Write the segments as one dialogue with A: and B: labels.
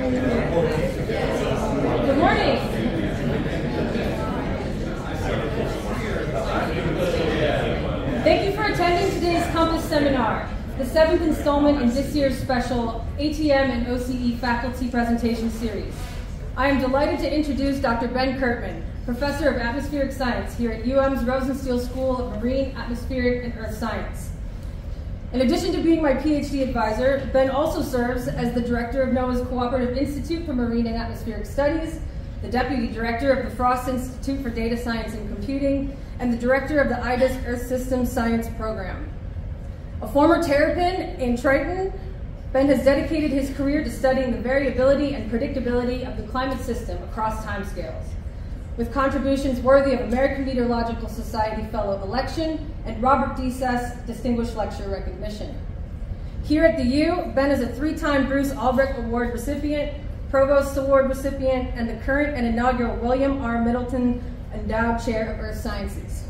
A: Good morning. Thank you for attending today's Compass seminar, the 7th installment in this year's special ATM and OCE faculty presentation series. I am delighted to introduce Dr. Ben Kirtman, Professor of Atmospheric Science here at UM's Rosenstiel School of Marine, Atmospheric, and Earth Science. In addition to being my PhD advisor, Ben also serves as the Director of NOAA's Cooperative Institute for Marine and Atmospheric Studies, the Deputy Director of the Frost Institute for Data Science and Computing, and the Director of the IDAS Earth Systems Science Program. A former terrapin in Triton, Ben has dedicated his career to studying the variability and predictability of the climate system across timescales, with contributions worthy of American Meteorological Society Fellow election and Robert D. Sess Distinguished Lecture recognition. Here at the U, Ben is a 3-time Bruce Albrecht Award recipient, Provost Award recipient, and the current and inaugural William R. Middleton Endowed Chair of Earth Sciences.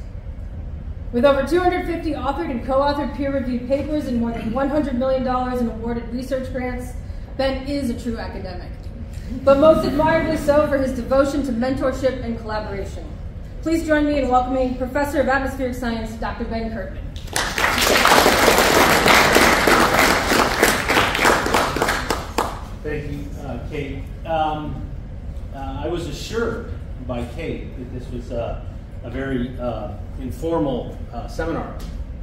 A: With over 250 authored and co-authored peer-reviewed papers and more than $100 million in awarded research grants, Ben is a true academic, but most admirably so for his devotion to mentorship and collaboration. Please join me in welcoming Professor of Atmospheric Science, Dr. Ben Kirtman.
B: Thank you, Kate. I was assured by Kate that this was a very informal seminar,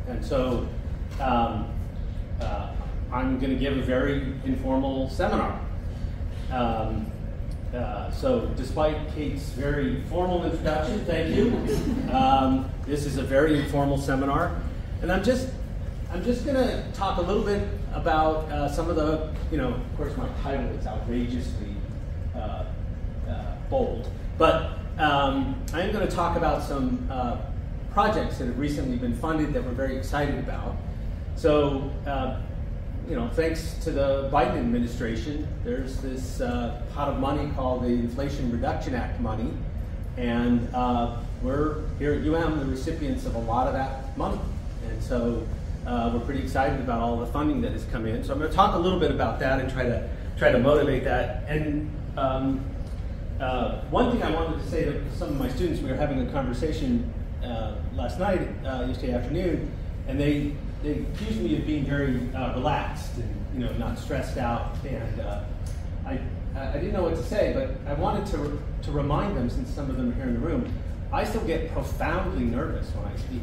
B: and so I'm going to give a very informal seminar. So despite Kate's very formal introduction, thank you. This is a very informal seminar, and I'm just going to talk a little bit about some of the, of course my title is outrageously bold, but I am going to talk about some projects that have recently been funded that we're very excited about. So, thanks to the Biden administration, there's this pot of money called the Inflation Reduction Act money, and we're here at UM the recipients of a lot of that money. And so we're pretty excited about all the funding that has come in. So I'm going to talk a little bit about that and try to motivate that. And one thing I wanted to say to some of my students, we were having a conversation last night, yesterday afternoon, and they accused me of being very relaxed and not stressed out. And I didn't know what to say, but I wanted to remind them, since some of them are here in the room, I still get profoundly nervous when I speak.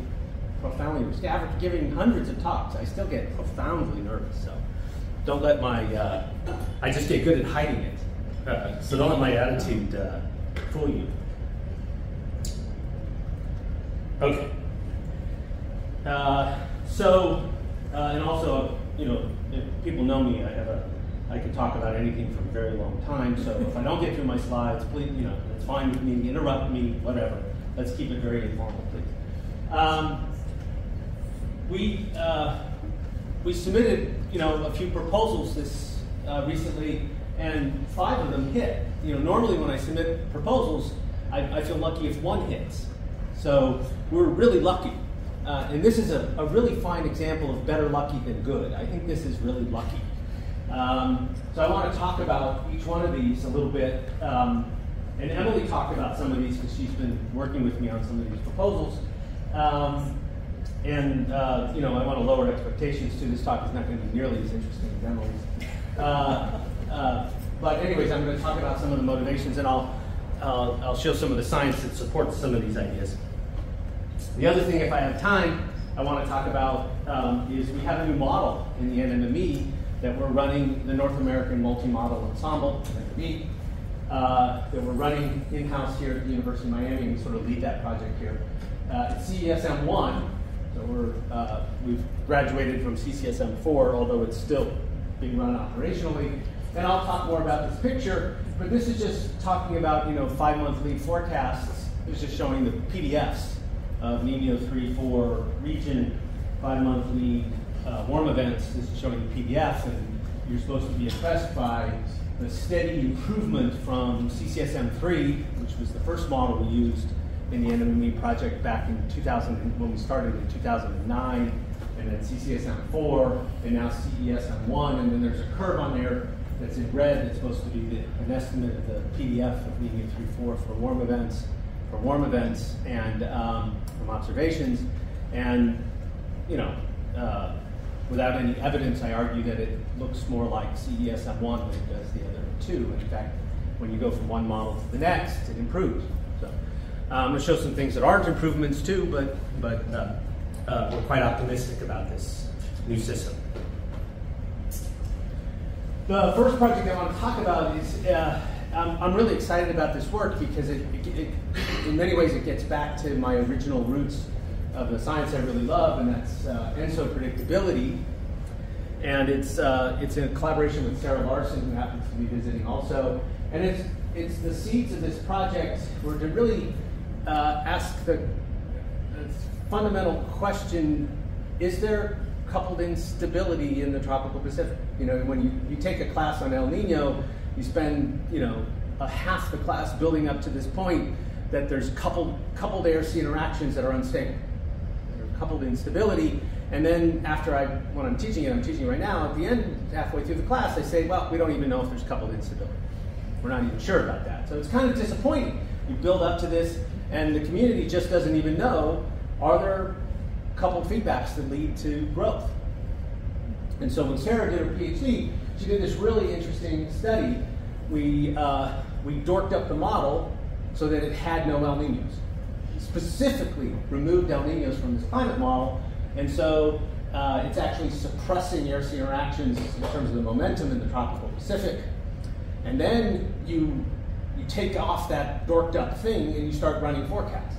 B: Profoundly nervous. After giving hundreds of talks, I still get profoundly nervous. So don't let my I just get good at hiding it. So don't let my attitude fool you. Okay. And also, if people know me, I can talk about anything for a very long time. So if I don't get through my slides, please, it's fine with me. Interrupt me, whatever. Let's keep it very informal, please. We submitted, a few proposals this recently, and 5 of them hit. Normally when I submit proposals, I feel lucky if 1 hits. So we're really lucky. And this is a really fine example of better lucky than good. I think this is really lucky. So I want to talk about each one of these a little bit. And Emily talked about some of these because she's been working with me on some of these proposals. I want to lower expectations too. This talk is not going to be nearly as interesting as Emily's. But anyways, I'm going to talk about some of the motivations, and I'll show some of the science that supports some of these ideas. The other thing, if I have time, I want to talk about is we have a new model in the NMME that we're running, the North American Multi-Model Ensemble, NMME, that we're running in-house here at the University of Miami, and we sort of lead that project here. It's CESM1, so we've graduated from CCSM4, although it's still being run operationally. And I'll talk more about this picture, but this is just talking about 5-month lead forecasts. It's just showing the PDFs of Nino 3-4 region, 5-month lead warm events. This is showing the PDF, and you're supposed to be impressed by the steady improvement from CCSM3, which was the first model we used in the NMME project back in 2000, when we started in 2009, and then CCSM4, and now CESM1, and then there's a curve on there that's in red, that's supposed to be an estimate of the PDF of medium 3-4 for warm events, and from observations. And without any evidence, I argue that it looks more like CESM1 than it does the other two. In fact, when you go from one model to the next, it improves. So I'm going to show some things that aren't improvements too, but we're quite optimistic about this new system. The first project I want to talk about is, I'm really excited about this work because it, in many ways, it gets back to my original roots of the science I really love, and that's ENSO Predictability. And it's in collaboration with Sarah Larson, who happens to be visiting also. And it's the seeds of this project were to really ask the fundamental question: is there coupled instability in the tropical Pacific? When you take a class on El Nino, you spend a half the class building up to this point that there's coupled air-sea interactions that are unstable. Coupled instability, and then after when I'm teaching it right now, at the end, halfway through the class, I say, well, we don't even know if there's coupled instability. We're not even sure about that. So it's kind of disappointing. You build up to this, and the community just doesn't even know, are there coupled feedbacks that lead to growth? And so when Sarah did her PhD, she did this really interesting study. We dorked up the model so that it had no El Ninos. Specifically removed El Ninos from this climate model, and so it's actually suppressing air-sea interactions in terms of the momentum in the tropical Pacific. And then you take off that dorked up thing and you start running forecasts.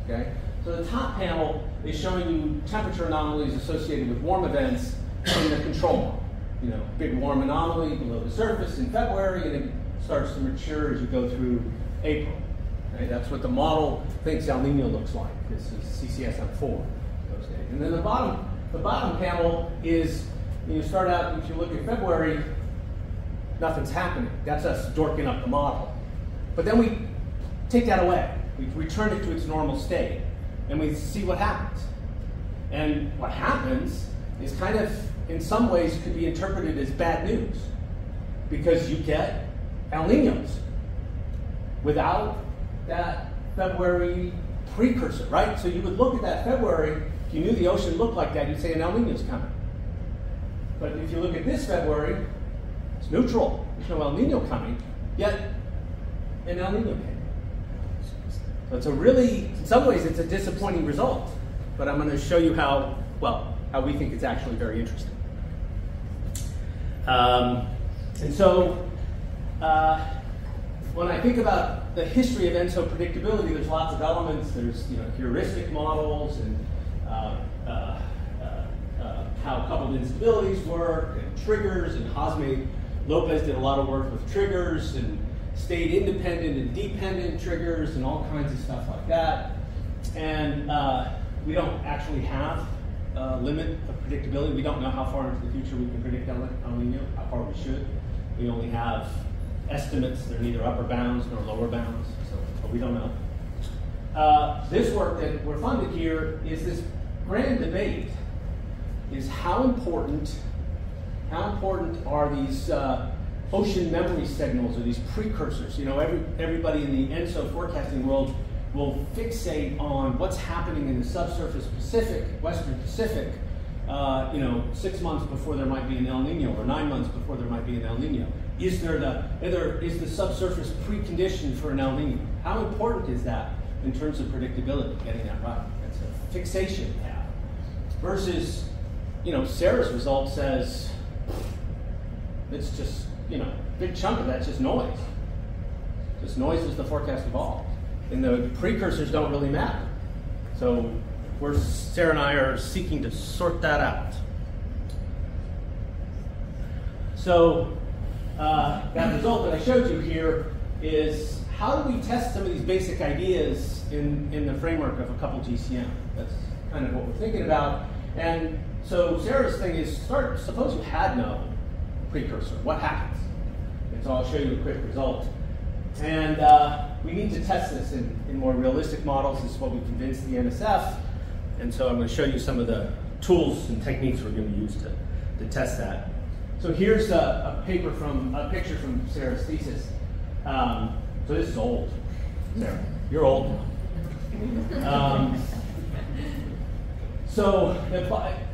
B: Okay? So the top panel is showing you temperature anomalies associated with warm events in the control model. Big warm anomaly below the surface in February, and it starts to mature as you go through April. Right? That's what the model thinks El Nino looks like. This is CCSM4 those days. And then the bottom panel is, you start out, if you look at February, nothing's happening. That's us dorking up the model. But then we take that away. We return it to its normal state, and we see what happens. And what happens is kind of, in some ways, could be interpreted as bad news, because you get El Ninos without that February precursor, right? So you would look at that February, if you knew the ocean looked like that, you'd say an El Nino's coming. But if you look at this February, it's neutral. There's no El Nino coming, yet an El Nino came. So it's a really, in some ways, it's a disappointing result. But I'm going to show you how we think it's actually very interesting. And so, when I think about the history of ENSO predictability, there's lots of elements. There's heuristic models and how coupled instabilities work, and triggers, and Josme Lopez did a lot of work with triggers and state independent and dependent triggers and all kinds of stuff like that. And we don't actually have a limit of predictability. We don't know how far into the future we can predict El Nino, how far we should. We only have estimates. They're neither upper bounds nor lower bounds, but we don't know. This work that we're funded here is this grand debate: is how important are these ocean memory signals, or these precursors? Everybody in the ENSO forecasting world will fixate on what's happening in the subsurface Pacific, Western Pacific, 6 months before there might be an El Nino, or 9 months before there might be an El Nino. Is the subsurface precondition for an El Nino? How important is that in terms of predictability, getting that right? That's a fixation tab. Versus, Sarah's result says it's just, big chunk of that's just noise. Just noise is the forecast of all. And the precursors don't really matter. So Sarah and I are seeking to sort that out. So that result that I showed you here is, how do we test some of these basic ideas in the framework of a coupled GCM? That's kind of what we're thinking about. And so Sarah's thing is, suppose you had no precursor. What happens? And so I'll show you a quick result. And we need to test this in more realistic models. This is what we convinced the NSF. And so I'm going to show you some of the tools and techniques we're going to use to test that. So here's a picture from Sarah's thesis. So this is old. Sarah, you're old.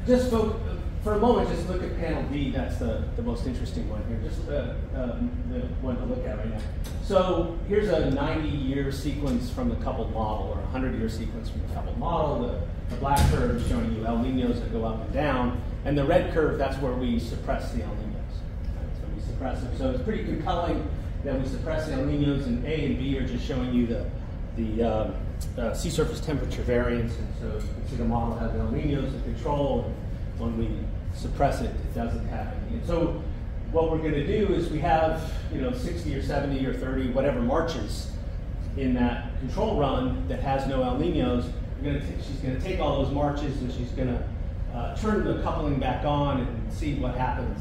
B: Just for a moment, just look at panel D. That's the most interesting one here. Just the one to look at right now. So here's a 90-year sequence from the coupled model, or a 100-year sequence from the coupled model. The black curve is showing you El Niños that go up and down, and the red curve, that's where we suppress the El Niños. So we suppress them. So it's pretty compelling that we suppress the El Niños, and A and B are just showing you the sea surface temperature variance. And so you can see the model has El Niños in control. When we suppress it, it doesn't have any. And so what we're going to do is we have 60 or 70 or 30, whatever marches in that control run that has no El Niños. She's going to take all those marches and she's going to turn the coupling back on and see what happens.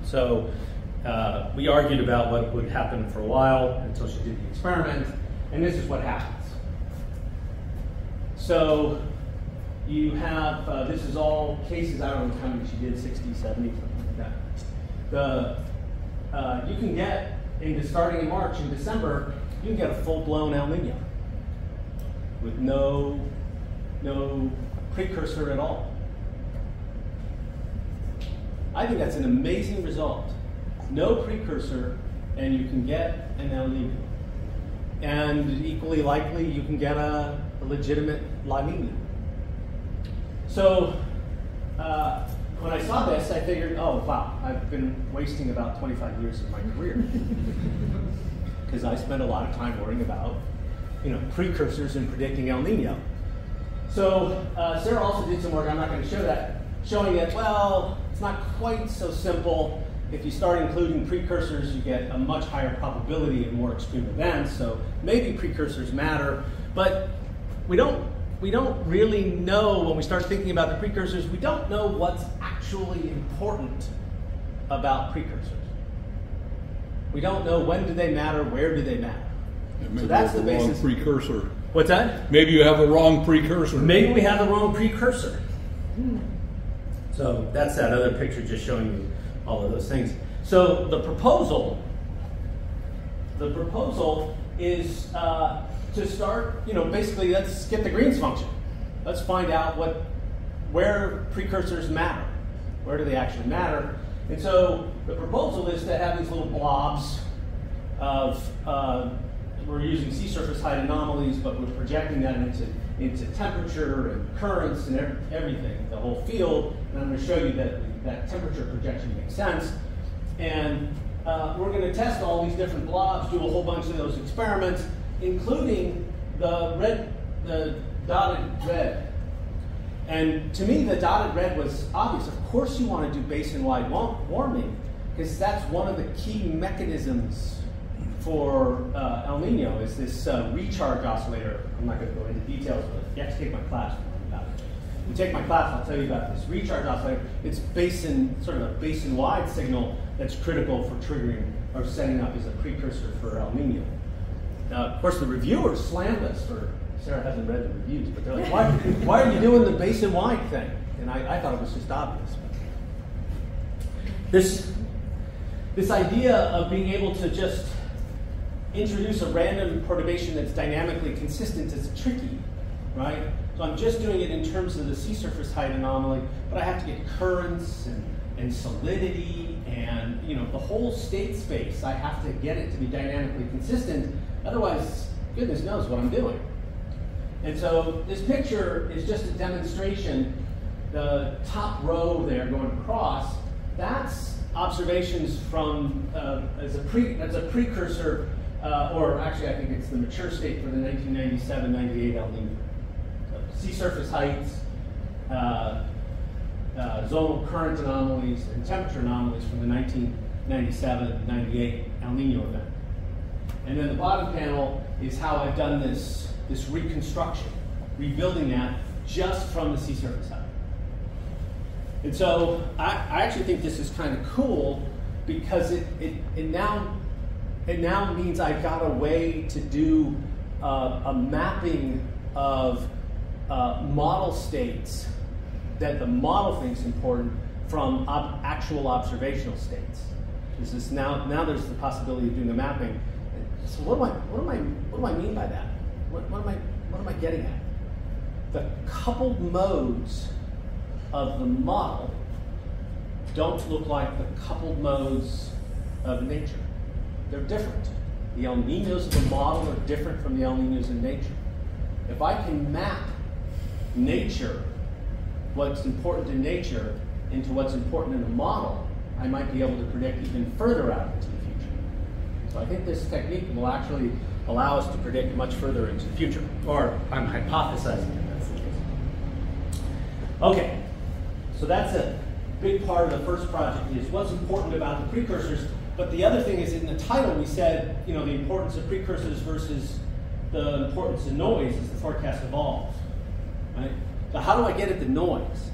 B: So we argued about what would happen for a while until she did the experiment, and this is what happens. So you have, this is all cases, I don't know how many she did, 60, 70, something like that. You can get, starting in March and December, you can get a full-blown El Niño with no precursor at all. I think that's an amazing result. No precursor, and you can get an El Niño. And equally likely, you can get a legitimate La Niña. So when I saw this, I figured, oh, wow, I've been wasting about 25 years of my career. Because I spent a lot of time worrying about precursors and predicting El Niño. So Sarah also did some work, I'm not going to show that, showing that, well, it's not quite so simple. If you start including precursors, you get a much higher probability of more extreme events. So maybe precursors matter, but we don't really know when we start thinking about the precursors, we don't know what's actually important about precursors. We don't know when do they matter, where do they matter.
C: So that's the basis. Wrong precursor.
B: What's that?
C: Maybe you have the wrong precursor.
B: Maybe we have the wrong precursor. So that's that other picture just showing you all of those things. So the proposal is to start, basically let's get the Green's function. Let's find out where precursors matter. Where do they actually matter? And so the proposal is to have these little blobs of, we're using sea surface height anomalies, but we're projecting that into temperature and currents and everything, the whole field. And I'm going to show you that temperature projection makes sense. And we're going to test all these different blobs, do a whole bunch of those experiments, including the dotted red. And to me, the dotted red was obvious. Of course you want to do basin-wide warming, because that's one of the key mechanisms for El Niño, is this recharge oscillator. I'm not going to go into details, but you have to take my class to learn about it. If you take my class, I'll tell you about this recharge oscillator. It's sort of a basin-wide signal that's critical for triggering or setting up as a precursor for El Niño. Now, of course, the reviewers slammed us for, Sarah hasn't read the reviews, but they're like, why are you doing the basin-wide thing? And I thought it was just obvious. This idea of being able to just introduce a random perturbation that's dynamically consistent is tricky, right? So I'm just doing it in terms of the sea surface height anomaly, but I have to get currents and solidity and the whole state space. I have to get it to be dynamically consistent. Otherwise, goodness knows what I'm doing. And so this picture is just a demonstration. The top row there going across, that's observations from as a precursor, or actually I think it's the mature state for the 1997-98 El Niño. So sea surface heights, zonal current anomalies, and temperature anomalies from the 1997-98 El Niño event. And then the bottom panel is how I've done this reconstruction, rebuilding that just from the sea surface height. And so I actually think this is kind of cool because it now means I've got a way to do a mapping of model states that the model thinks important from actual observational states. This is now there's the possibility of doing a mapping. So what do I mean by that? What am I getting at? The coupled modes of the model don't look like the coupled modes of nature. They're different. The El Niños of the model are different from the El Niños in nature. If I can map nature, what's important in nature, into what's important in a model, I might be able to predict even further out into the future. So I think this technique will actually allow us to predict much further into the future, or I'm hypothesizing that that's the case. Okay, so that's a big part of the first project is what's important about the precursors. But the other thing is in the title we said, the importance of precursors versus the importance of noise as the forecast evolves. Right? So how do I get at the noise?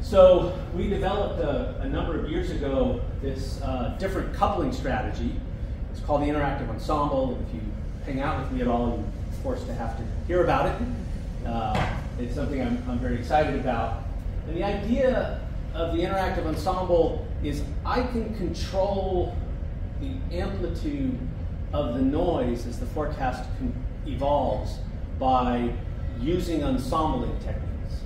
B: So we developed a number of years ago this different coupling strategy. It's called the interactive ensemble. If you hang out with me at all, you're forced to have to hear about it. It's something I'm very excited about. And the idea of the interactive ensemble is I can control the amplitude of the noise as the forecast evolves by using ensembling techniques.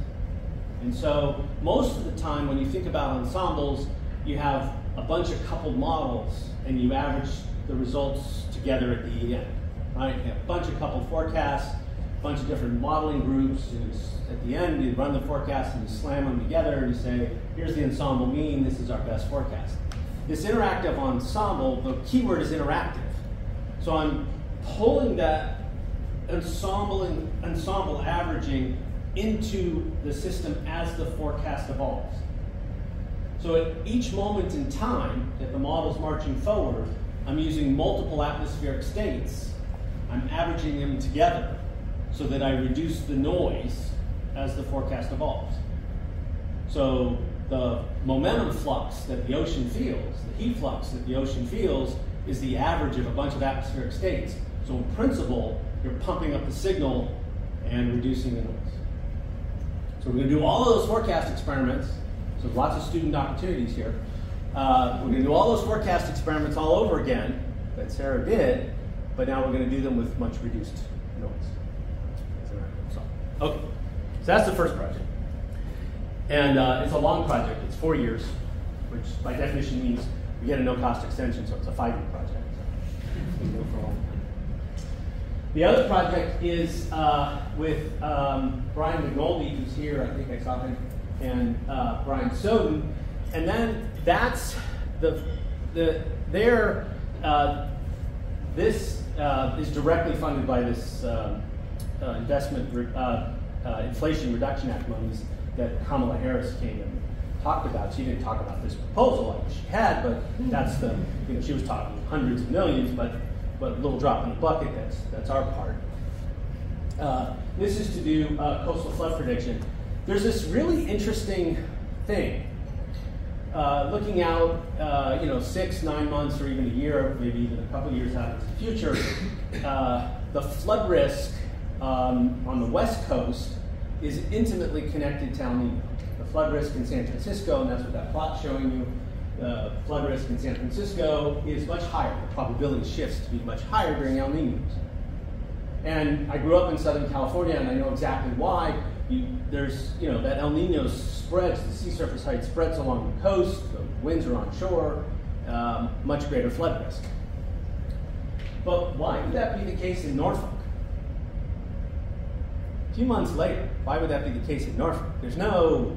B: And so most of the time when you think about ensembles, you have a bunch of coupled models and you average the results together at the end. Right? You have a bunch of coupled forecasts, a bunch of different modeling groups, and at the end you run the forecast and you slam them together and you say, here's the ensemble mean, this is our best forecast. This interactive ensemble, the keyword is interactive. So I'm pulling that ensemble averaging into the system as the forecast evolves. So at each moment in time that the model's marching forward, I'm using multiple atmospheric states. I'm averaging them together so that I reduce the noise as the forecast evolves. So the momentum flux that the ocean feels, the heat flux that the ocean feels, is the average of a bunch of atmospheric states. So in principle, you're pumping up the signal and reducing the noise. So we're going to do all of those forecast experiments. So lots of student opportunities here. We're going to do all those forecast experiments all over again that Sarah did, but now we're going to do them with much reduced noise. Okay, so that's the first project. And it's a long project. It's 4 years, which by definition means we get a no-cost extension, so it's a 5-year project. So we go for a long time. The other project is with Brian McNulty, who's here, I think I saw him, and Brian Soden. And then that's this is directly funded by this Inflation Reduction Act monies that Kamala Harris came and talked about. She didn't talk about this proposal like she had, but that's she was talking hundreds of millions, but a little drop in the bucket, that's our part. This is to do coastal flood prediction. There's this really interesting thing. Looking out, 6, 9 months, or even a year, maybe even a couple years out into the future, the flood risk on the West Coast is intimately connected to El Nino. The flood risk in San Francisco, and that's what that plot's showing you, the flood risk in San Francisco is much higher. The probability shifts to be much higher during El Ninos. And I grew up in Southern California, and I know exactly why. There's, that El Nino spreads, the sea surface height spreads along the coast, the winds are onshore, much greater flood risk. But why would that be the case in Norfolk? A few months later, why would that be the case in Norfolk? There's no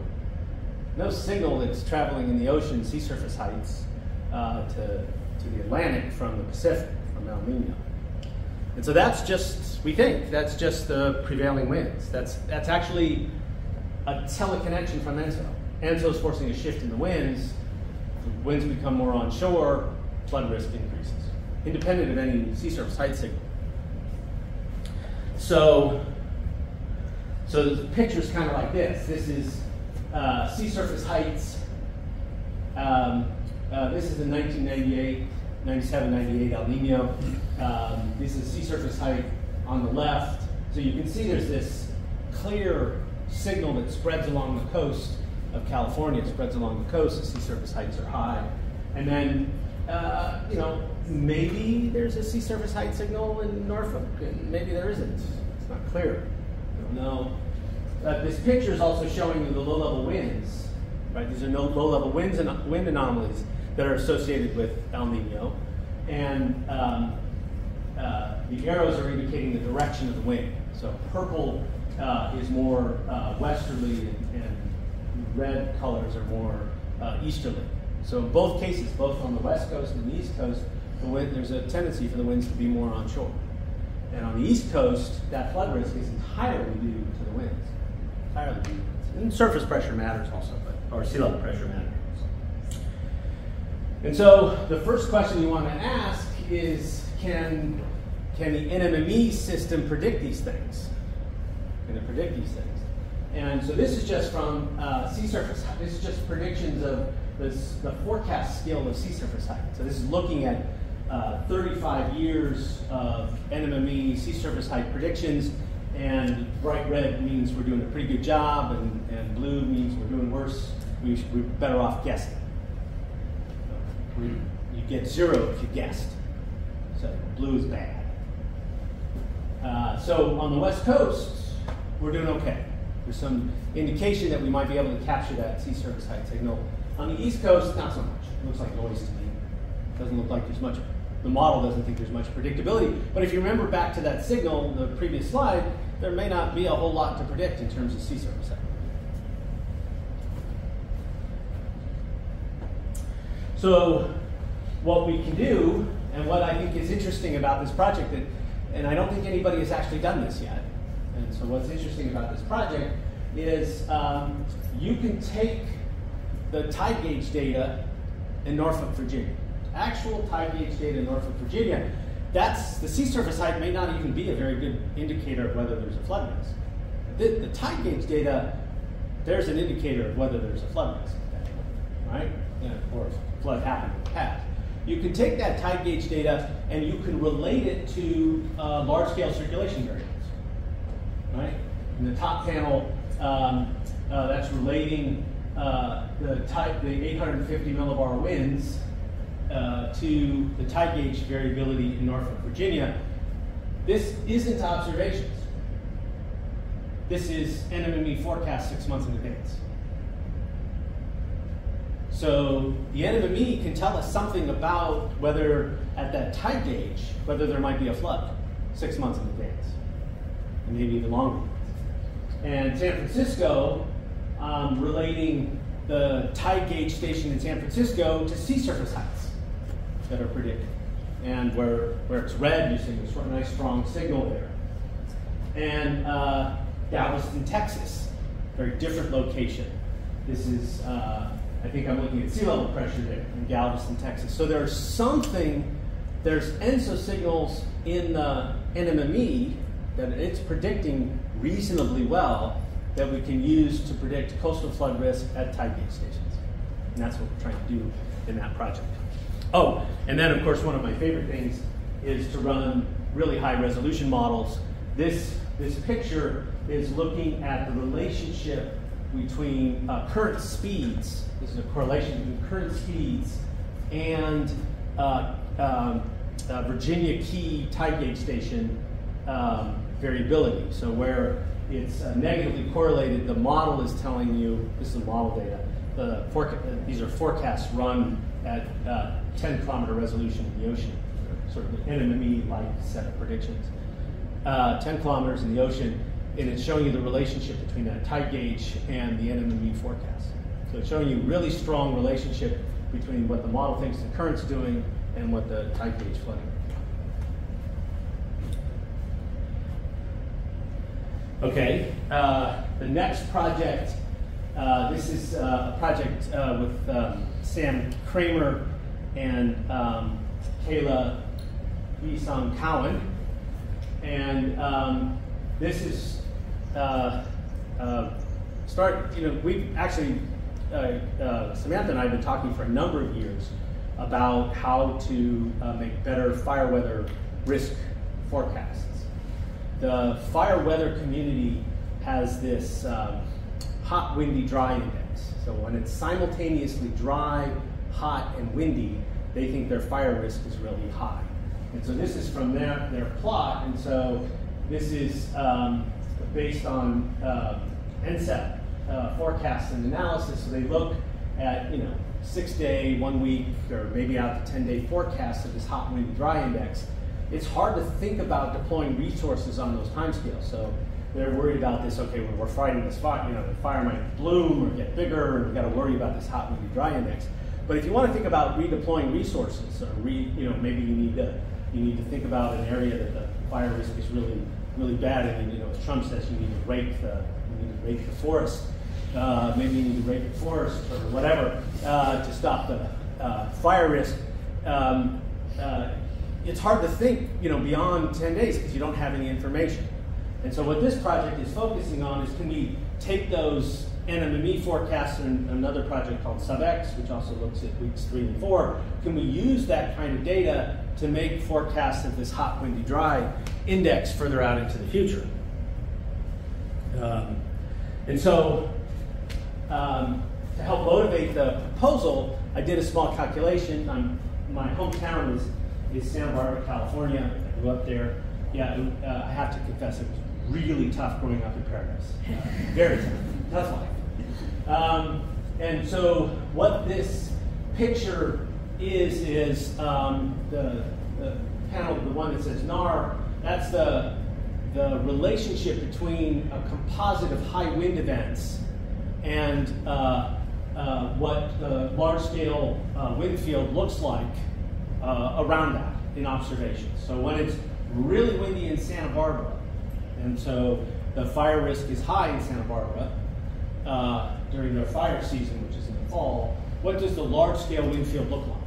B: signal that's traveling in the ocean sea surface heights to the Atlantic from the Pacific, from El Nino. And so that's just, we think, that's just the prevailing winds. That's actually a teleconnection from ENSO. ENSO is forcing a shift in the winds winds become more onshore, flood risk increases, independent of any sea surface height signal. So the picture's kind of like this. This is sea surface heights. This is the 1998, 97, 98 El Nino. This is sea surface height on the left. So you can see there's this clear signal that spreads along the coast of California. It spreads along the coast. The sea surface heights are high. And then, you know, maybe there's a sea surface height signal in Norfolk, and maybe there isn't. It's not clear. I don't know. This picture is also showing you the low-level winds. Right? These are low-level winds and wind anomalies that are associated with El Nino. And the arrows are indicating the direction of the wind. So purple is more westerly, and red colors are more easterly. So in both cases, both on the west coast and the east coast, there's a tendency for the winds to be more onshore. And on the east coast, that flood risk is entirely due to the winds. Entirely due to the winds. And surface pressure matters also, or sea level pressure matters. And so the first question you want to ask is, can the NMME system predict these things? Can it predict these things? And so this is just from sea surface. This is just predictions of the forecast scale of sea surface height. So this is looking at 35 years of NMME sea surface height predictions, and bright red means we're doing a pretty good job, and blue means we're doing worse. We're better off guessing. You get 0 if you guessed. So blue is bad. So on the west coast, we're doing okay. There's some indication that we might be able to capture that sea surface height signal. On the east coast, not so much. It looks like noise to me. It doesn't look like there's much, the model doesn't think there's much predictability. But if you remember back to that signal, the previous slide, there may not be a whole lot to predict in terms of sea surface height. So what we can do, and what I think is interesting about this project, and I don't think anybody has actually done this yet, and so what's interesting about this project is you can take the tide gauge data in Norfolk, Virginia. Actual tide gauge data in Norfolk, Virginia, that's, the sea surface height may not even be a very good indicator of whether there's a flood risk. The tide gauge data, there's an indicator of whether there's a flood risk, right? Or if flood happened in the past. You can take that tide gauge data and you can relate it to large-scale circulation variables, right? In the top panel, that's relating the 850 millibar winds to the tide gauge variability in Norfolk, Virginia. This isn't observations. This is NMME forecast 6 months in advance. So the NMME can tell us something about whether at that tide gauge, whether there might be a flood 6 months in advance, and maybe even longer. And San Francisco, relating the tide gauge station in San Francisco to sea surface heights that are predicted. And where it's red, you see a nice strong signal there. And Galveston, Texas, very different location. This is, I think I'm looking at sea level pressure there in Galveston, Texas. So there's ENSO signals in the NMME that it's predicting reasonably well that we can use to predict coastal flood risk at tide gauge stations. And that's what we're trying to do in that project. Oh, and then of course one of my favorite things is to run really high resolution models. This picture is looking at the relationship between current speeds. This is a correlation between current speeds and Virginia Key tide gauge station variability. So where it's negatively correlated, the model is telling you, this is model data, these are forecasts run at 10-kilometer resolution in the ocean, sort of an NMME-like set of predictions. 10 kilometers in the ocean, and it's showing you the relationship between that tide gauge and the NMME forecast. So it's showing you really strong relationship between what the model thinks the current's doing and what the tide gauge flooding. Okay, the next project, this is a project with Sam Kramer and Kayla Isang Cowan. And this is we've actually, Samantha and I have been talking for a number of years about how to make better fire weather risk forecasts. The fire weather community has this hot, windy, dry index. index. So when it's simultaneously dry, hot, and windy, they think their fire risk is really high. And so this is from their plot, and so this is based on ENSO forecasts and analysis. So they look at 6-day, 1 week, or maybe out to 10-day forecasts of this hot, windy, dry index. It's hard to think about deploying resources on those timescales. So they're worried about this. Okay, when we're fighting this fire, the fire might bloom or get bigger, and we've got to worry about this hot, windy, dry index. But if you want to think about redeploying resources, or maybe you need to think about an area that the fire risk is really, really bad, and as Trump says, you need to rake the forest. Maybe you need to rake the forest or whatever to stop the fire risk. It's hard to think, beyond 10 days because you don't have any information. And so what this project is focusing on is, can we take those NMME forecasts and another project called SubX, which also looks at weeks 3 and 4, can we use that kind of data to make forecasts of this hot, windy, dry index further out into the future? And so to help motivate the proposal, I did a small calculation. My hometown is Santa Barbara, California. I grew up there. Yeah, I have to confess, it was really tough growing up in Paradise. Very tough life. And so what this picture is the panel, the one that says NAR, that's the relationship between a composite of high wind events and what the large-scale wind field looks like around that in observations. So when it's really windy in Santa Barbara, and so the fire risk is high in Santa Barbara during their fire season, which is in the fall, what does the large-scale wind field look like?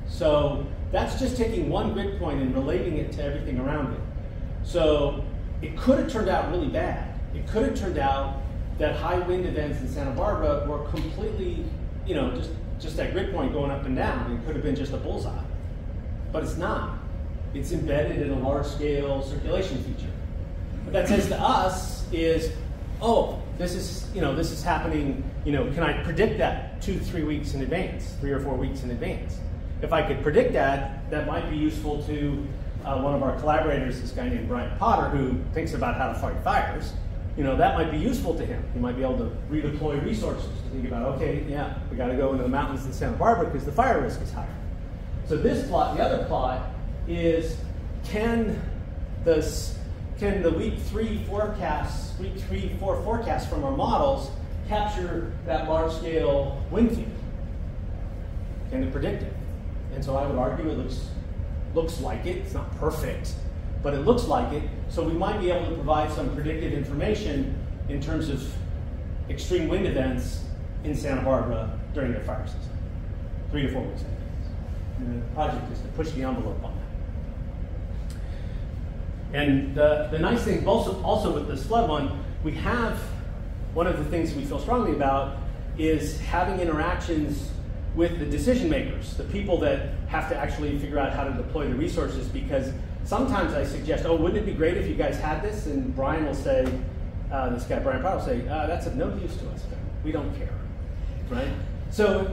B: So that's just taking one grid point and relating it to everything around it. So it could have turned out really bad. It could have turned out that high wind events in Santa Barbara were completely, just that grid point going up and down. It could have been just a bullseye. But it's not. It's embedded in a large-scale circulation feature. What that says to us is, this is happening, can I predict that 2-3 weeks in advance, 3 or 4 weeks in advance? If I could predict that, that might be useful to one of our collaborators, this guy named Brian Potter, who thinks about how to fight fires. That might be useful to him. He might be able to redeploy resources to think about, okay, yeah, we got to go into the mountains in Santa Barbara because the fire risk is higher. So this plot, the other plot, is can the week 3 forecasts, week 3, 4 forecasts from our models capture that large-scale wind field? Can it predict it? And so I would argue it looks like it. It's not perfect, but it looks like it. So we might be able to provide some predictive information in terms of extreme wind events in Santa Barbara during their fire season, 3 to 4 weeks in advance. And the project is to push the envelope on that. And the nice thing also with this flood one, we have one of the things we feel strongly about is having interactions with the decision makers, the people that have to actually figure out how to deploy the resources, because sometimes I suggest, wouldn't it be great if you guys had this? And Brian will say, this guy, Brian Powell, will say, that's of no use to us. We don't care, right? So,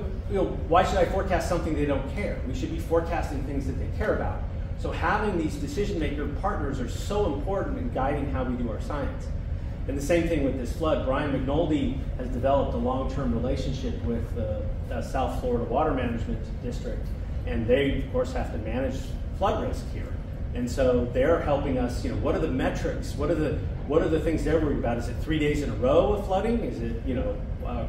B: why should I forecast something they don't care? We should be forecasting things that they care about. So having these decision maker partners are so important in guiding how we do our science. And the same thing with this flood. Brian McNulty has developed a long-term relationship with the South Florida Water Management District, and they, of course, have to manage flood risk here. And so they're helping us, what are the metrics? What are the things they're worried about? Is it 3 days in a row of flooding? Is it,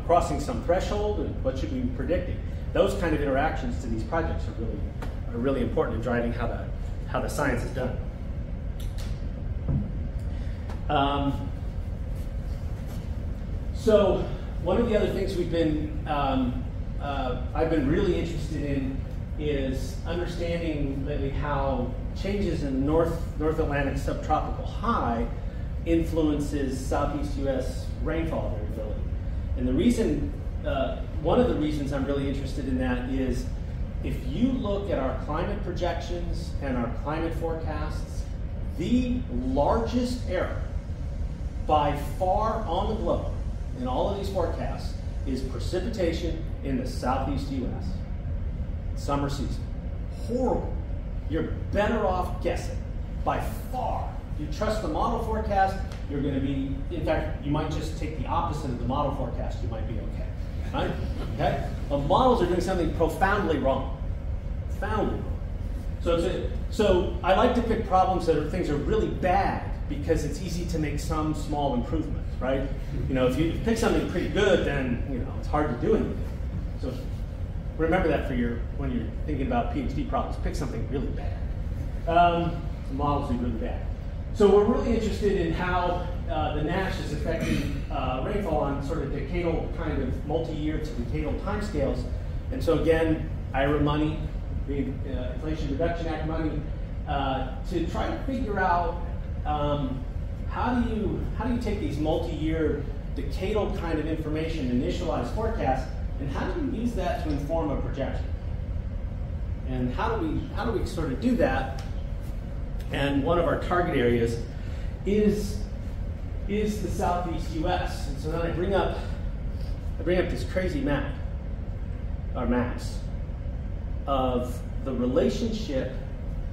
B: crossing some threshold? And what should we be predicting? Those kind of interactions to these projects are really important in driving how the science is done. So one of the other things I've been really interested in is understanding lately how changes in North Atlantic subtropical high influences Southeast U.S. rainfall variability. And the reason, one of the reasons I'm really interested in that is if you look at our climate projections and our climate forecasts, the largest error by far on the globe in all of these forecasts is precipitation in the southeast U.S. Summer season. Horrible. You're better off guessing by far. If you trust the model forecast, you're going to be, in fact, you might just take the opposite of the model forecast, you might be okay. Right? Okay? But models are doing something profoundly wrong. Profoundly wrong. So I like to pick problems that things are really bad because it's easy to make some small improvement, right? You know, if you pick something pretty good, then it's hard to do anything. So remember that for when you're thinking about PhD problems. Pick something really bad. The models are really bad. So we're really interested in how the NASH is affecting rainfall on sort of decadal kind of multi-year to decadal timescales. And so again, IRA money, the Inflation Reduction Act money, to try to figure out how do you take these multi-year decadal kind of information, initialized forecasts, and how do you use that to inform a projection? And how do we sort of do that? And one of our target areas is the southeast U.S. And so then I bring up this crazy map, or maps, of the relationship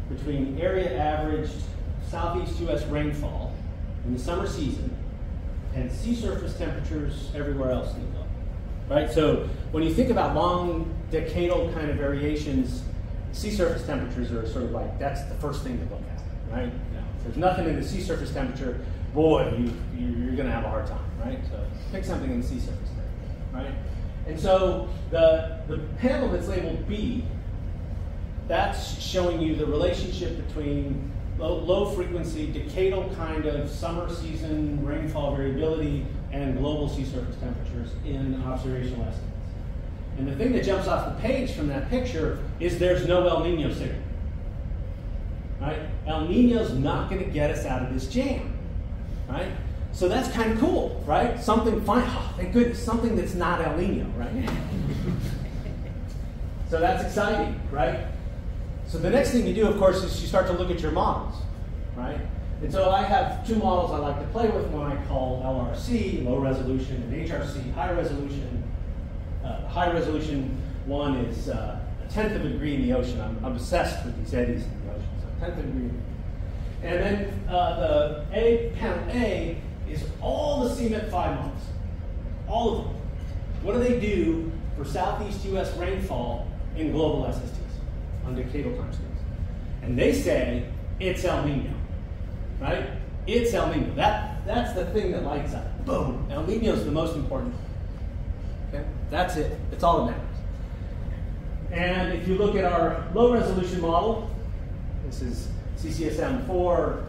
B: between area averaged southeast U.S. rainfall in the summer season and sea surface temperatures everywhere else in the globe. Right? So when you think about long decadal kind of variations, sea surface temperatures are sort of like, that's the first thing to look at, right? If there's nothing in the sea surface temperature, boy, you're going to have a hard time, right? So pick something in the sea surface temperature, right? And so the panel that's labeled B, that's showing you the relationship between low frequency, decadal kind of summer season rainfall variability and global sea surface temperatures in observational estimates. And the thing that jumps off the page from that picture is there's no El Nino signal. Right? El Nino's not going to get us out of this jam. Right? So that's kind of cool, right? Something fine. Oh, thank goodness, something that's not El Nino, right? So that's exciting, right? So the next thing you do, of course, is you start to look at your models, right? And so I have two models I like to play with. One I call LRC, low resolution, and HRC, high resolution. High resolution one is a 1/10 of a degree in the ocean. I'm obsessed with these eddies in the ocean, so 1/10 of a degree. And then the panel A is all the CIMAS 5 months, all of them. What do they do for southeast U.S. rainfall in global SSTs on decadal timescales? And they say it's El Nino, right? It's El Nino. That's the thing that lights up. Boom. El Nino is the most important. Okay, that's it. It's all that matters. And if you look at our low resolution model, this is CCSM4,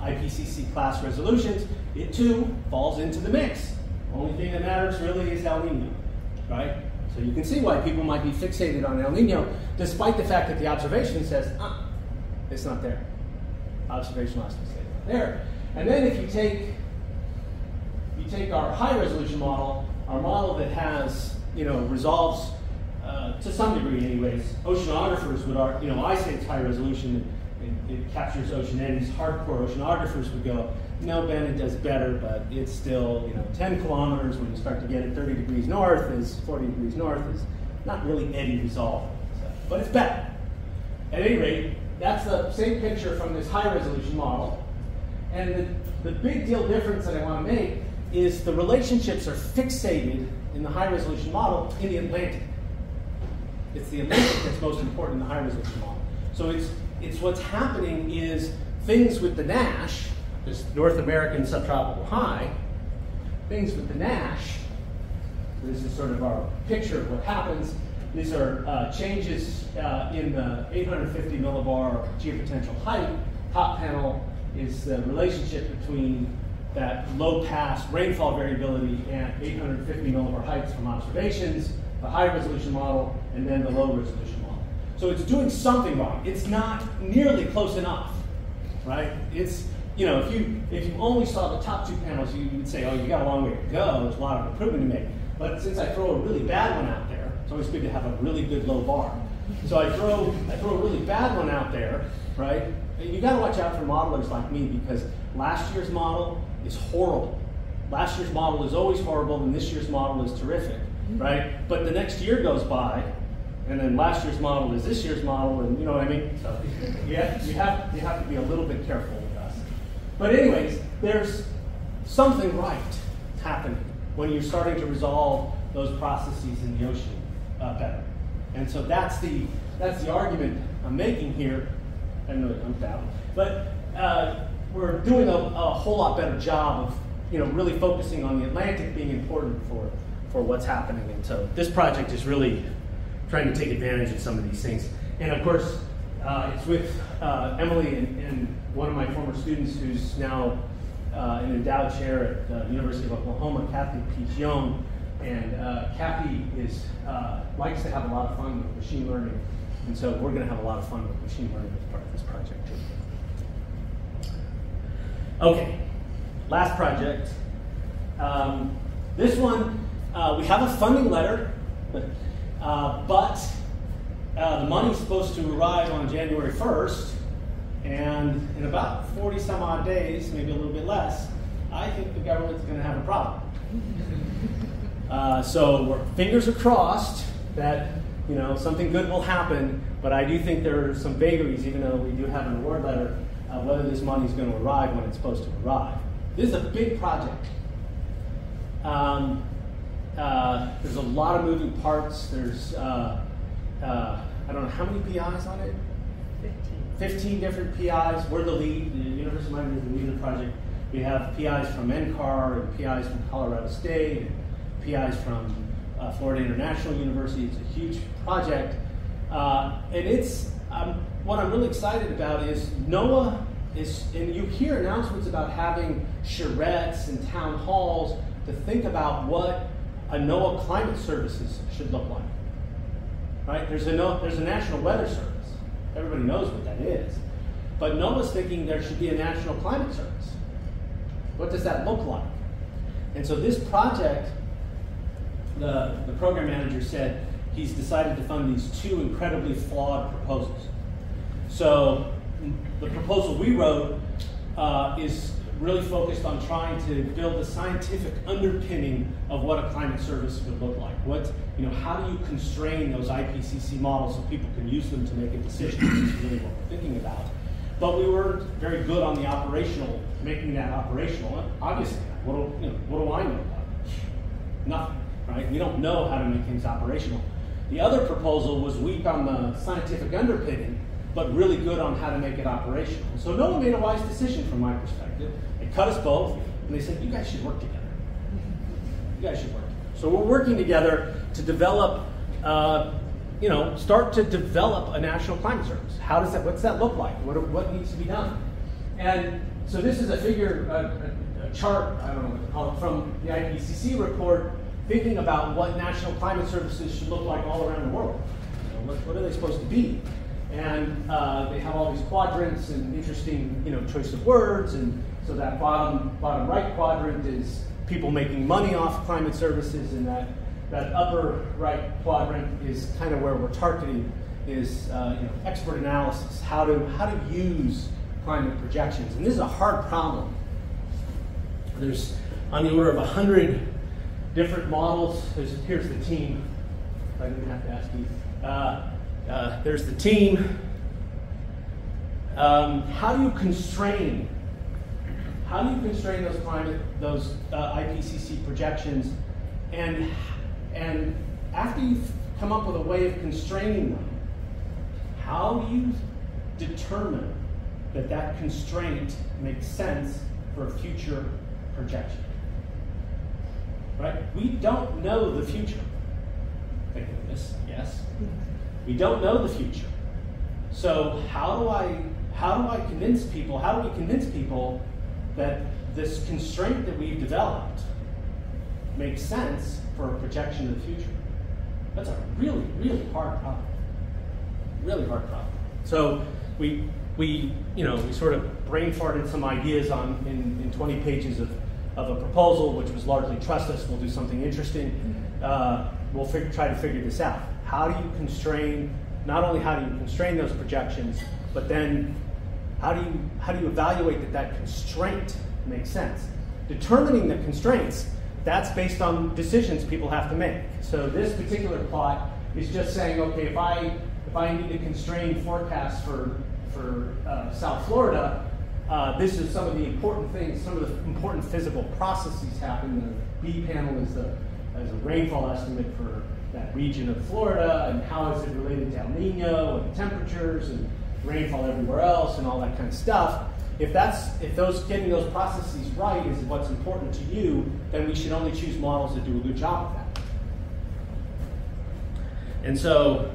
B: IPCC class resolutions, it too falls into the mix. Only thing that matters really is El Nino, right? So you can see why people might be fixated on El Nino, despite the fact that the observation says, it's not there. Observational estimates say it's not there. And then if you take our high resolution model, our model that has, resolves to some degree anyways, oceanographers would, I say it's high resolution, it captures ocean eddies. Hardcore oceanographers would go, no, Ben, it does better, but it's still, 10 kilometers when you start to get it 30 degrees north is 40 degrees north is not really eddy resolved, but it's better. At any rate, that's the same picture from this high resolution model. And the big deal difference that I want to make is the relationships are fixated in the high resolution model in the Atlantic. It's the Atlantic that's most important in the high resolution model. So it's what's happening is things with the NASH, this North American subtropical high, things with the NASH, this is sort of our picture of what happens. These are changes in the 850 millibar geopotential height. Top panel is the relationship between that low pass rainfall variability and 850 millibar heights from observations, the high resolution model, and then the low resolution model. So it's doing something wrong. It's not nearly close enough, right? It's, if you only saw the top two panels, you would say, oh, you got a long way to go. There's a lot of improvement to make. But since I throw a really bad one out there, it's always good to have a really good low bar. So I throw a really bad one out there, right? And you got to watch out for modelers like me because last year's model is horrible. last year's model is always horrible and this year's model is terrific, right? But the next year goes by, and then last year's model is this year's model, and you know what I mean? So you have to be a little bit careful with us. But anyways, there's something right happening when you're starting to resolve those processes in the ocean better. And so that's the argument I'm making here. I know I'm down, but we're doing a whole lot better job of really focusing on the Atlantic being important for what's happening. And so this project is really trying to take advantage of some of these things. And of course, it's with Emily and one of my former students who's now an endowed chair at the University of Oklahoma, Kathy Pichon. And Kathy likes to have a lot of fun with machine learning. And so we're going to have a lot of fun with machine learning as part of this project too. Okay, last project. This one, we have a funding letter, but the money's supposed to arrive on January 1st, and in about 40 some odd days, maybe a little bit less, I think the government's going to have a problem. So fingers are crossed that something good will happen, but I do think there are some vagaries, even though we do have an award letter, whether this money is going to arrive when it's supposed to arrive. This is a big project. There's a lot of moving parts. There's, I don't know, how many PIs on it? 15 different PIs. We're the lead. The University of Miami is the lead of the project. We have PIs from NCAR and PIs from Colorado State, and PIs from Florida International University. It's a huge project. And it's, what I'm really excited about is NOAA is, and you hear announcements about having charrettes and town halls to think about what a NOAA climate services should look like. Right? There's a National Weather Service. Everybody knows what that is. But NOAA's thinking there should be a National Climate Service. What does that look like? And so this project, the program manager said he's decided to fund these two incredibly flawed proposals. So the proposal we wrote is really focused on trying to build a scientific underpinning of what a climate service would look like. How do you constrain those IPCC models so people can use them to make a decision? This is really what we're thinking about. But we weren't very good on the operational, making that operational. Obviously, what do I know about it? Nothing, right? We don't know how to make things operational. The other proposal was weak on the scientific underpinning, but really good on how to make it operational. So no one made a wise decision from my perspective. They cut us both, and they said, you guys should work together. You guys should work together. So we're working together to develop, start to develop a national climate service. What's that look like? What needs to be done? And so this is a figure, a chart, I don't know what to call it, from the IPCC report, thinking about what national climate services should look like all around the world. What are they supposed to be? And they have all these quadrants and interesting, choice of words. And so that bottom right quadrant is people making money off climate services, and that upper right quadrant is kind of where we're targeting is expert analysis, how to use climate projections. And this is a hard problem. There's on the order of 100 different models. Here's the team. I didn't have to ask you. There's the team. How do you constrain those IPCC projections? And after you've come up with a way of constraining them, how do you determine that constraint makes sense for a future projection? Right? We don't know the future. Thank goodness, yes. We don't know the future. So how do I convince people, how do we convince people that this constraint that we've developed makes sense for a projection of the future? That's a really, really hard problem. Really hard problem. So we sort of brain farted some ideas in 20 pages of a proposal, which was largely trust us, we'll do something interesting. We'll try to figure this out. How do you constrain, not only how do you constrain those projections, but then how do you evaluate that constraint makes sense? determining the constraints, that's based on decisions people have to make. So this particular plot is just saying, okay, if I need to constrain forecasts for South Florida, this is some of the important things, some of the important physical processes happen. The B panel is a rainfall estimate for that region of Florida, and how is it related to El Nino and temperatures and rainfall everywhere else and all that kind of stuff. If getting those processes right is what's important to you, then we should only choose models that do a good job of that. And so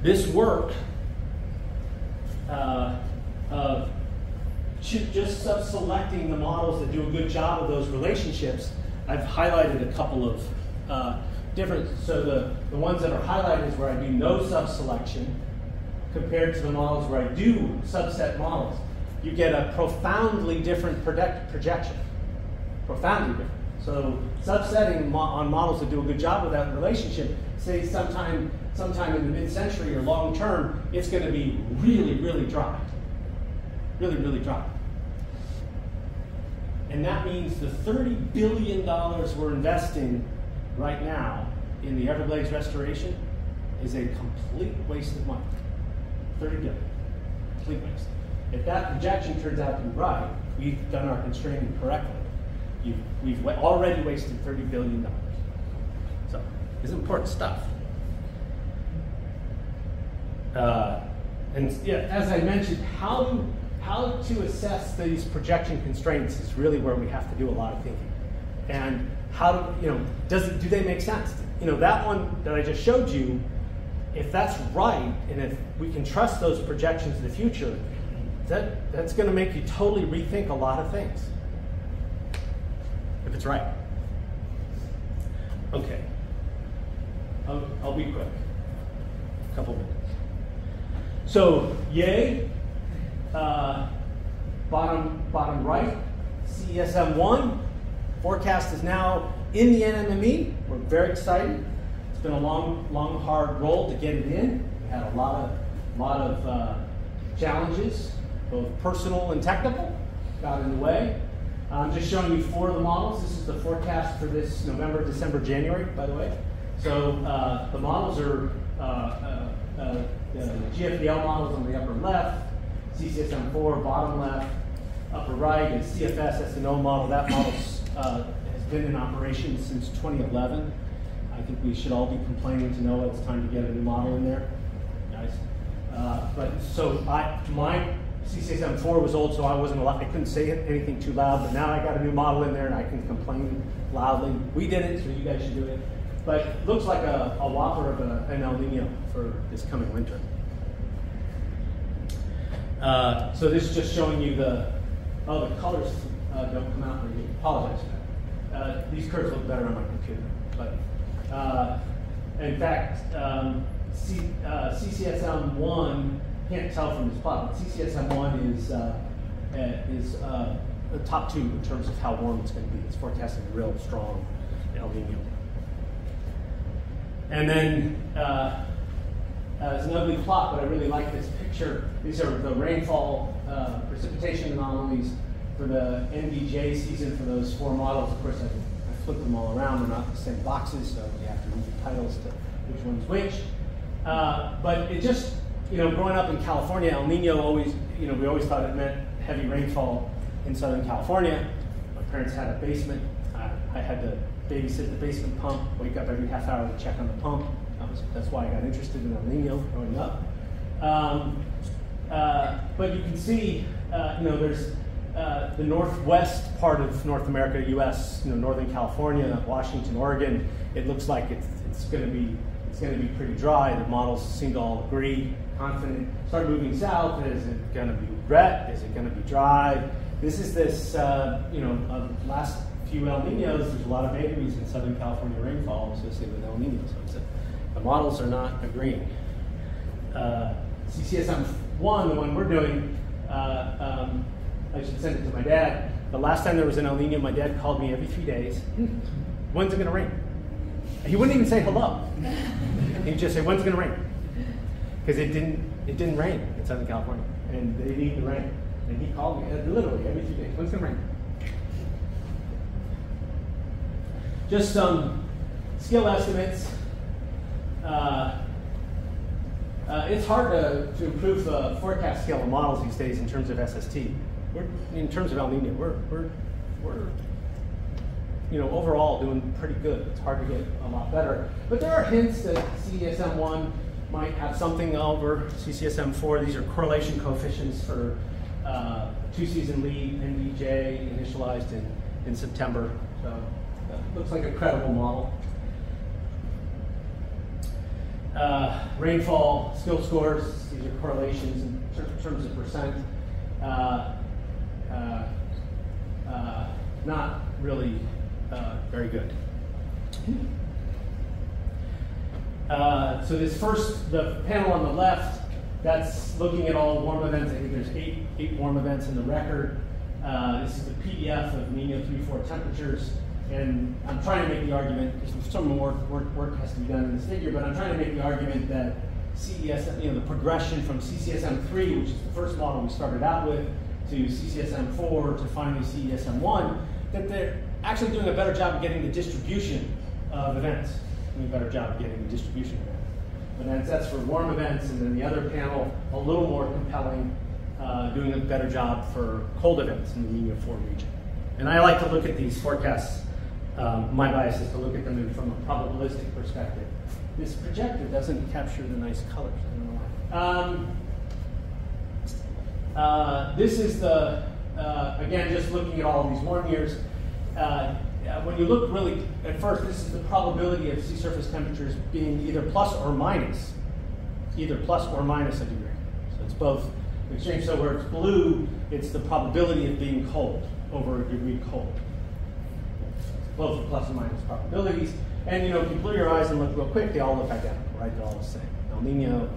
B: this work of just selecting the models that do a good job of those relationships, I've highlighted a couple of different, so the ones that are highlighted is where I do no subselection compared to the models where I do subset models. You get a profoundly different projection. Profoundly different. So subsetting on models that do a good job of that relationship, say sometime in the mid-century or long term, it's going to be really, really dry. Really, really dry. And that means the $30 billion we're investing right now in the Everglades restoration is a complete waste of money. 30 billion, complete waste. If that projection turns out to be right, we've done our constraining correctly. We've already wasted $30 billion. So, it's important stuff. And yeah, as I mentioned, how to assess these projection constraints is really where we have to do a lot of thinking. And how do they make sense? That one that I just showed you, if that's right, and if we can trust those projections in the future, that's going to make you totally rethink a lot of things. If it's right. Okay. I'll be quick. A couple minutes. So, yay. Bottom right, CESM1. Forecast is now in the NMME. We're very excited. It's been a long, hard roll to get it in. We had a lot of challenges, both personal and technical, got in the way. I'm just showing you 4 of the models. This is the forecast for this November, December, January, by the way. So the models are the GFDL models on the upper left, CCSM4 bottom left, upper right is CFS SNO model. That model has been in operation since 2011. I think we should all be complaining to know it's time to get a new model in there, guys. My CCSM4 was old, so I couldn't say anything too loud. But now I got a new model in there, and I can complain loudly. We did it, so you guys should do it. But it looks like a whopper of an El Nino for this coming winter. So this is just showing you the colors don't come out very good. Apologize for that. These curves look better on my computer. But in fact, CCSM1, can't tell from this plot, but CCSM1 is the top 2 in terms of how warm it's going to be. It's forecasting a real strong El Nino. And then it's an ugly plot, but I really like this picture. These are the rainfall precipitation anomalies for the NDJ season for those 4 models. Of course, I flipped them all around. They're not the same boxes, so you have to read the titles to which one's which. But it just, growing up in California, El Nino always, we always thought it meant heavy rainfall in Southern California. My parents had a basement. I had to babysit the basement pump, wake up every half hour to check on the pump. That's why I got interested in El Nino growing up. But you can see, there's the northwest part of North America, U.S., Northern California, Washington, Oregon. It looks like it's going to be pretty dry. The models seem to all agree, confident. Start moving south. Is it going to be wet? Is it going to be dry? This is last few El Ninos. There's a lot of vagaries in Southern California rainfall associated with El Nino. So the models are not agreeing. CCSM1, the one we're doing, I should send it to my dad. The last time there was an El Nino, my dad called me every 3 days. When's it going to rain? He wouldn't even say hello. He'd just say, when's it going to rain? Because it didn't rain in Southern California, and they need the rain. And he called me literally every 3 days. When's it going to rain? just some skill estimates. It's hard to improve the forecast scale of models these days in terms of SST. In terms of El Nino, we're overall doing pretty good. It's hard to get a lot better. But there are hints that CCSM1 might have something over CCSM4. These are correlation coefficients for two-season lead NDJ initialized in September. So that looks like a credible model. Rainfall skill scores, these are correlations in terms of percent. Not really very good. So the panel on the left, that's looking at all warm events. I think there's eight warm events in the record. This is the PDF of Nino 3-4 temperatures. And I'm trying to make the argument, because some more work has to be done in this figure, but I'm trying to make the argument that the progression from CCSM3, which is the first model we started out with, to CCSM4, to finally CCSM1, that they're actually doing a better job of getting the distribution of events. Doing a better job of getting the distribution of events. That's for warm events, and then the other panel, a little more compelling, doing a better job for cold events in the Nino 4 region. And I like to look at these forecasts. My bias is to look at them from a probabilistic perspective. This projector doesn't capture the nice colors. I don't know why. This is the, again, just looking at all of these warm years. When you look really at first, this is the probability of sea surface temperatures being either plus or minus a degree. So it's both exchange. So where it's blue, it's the probability of being cold, over a degree cold. Both plus and minus probabilities. And if you blur your eyes and look real quick, they all look identical, right? They're all the same. El Nino.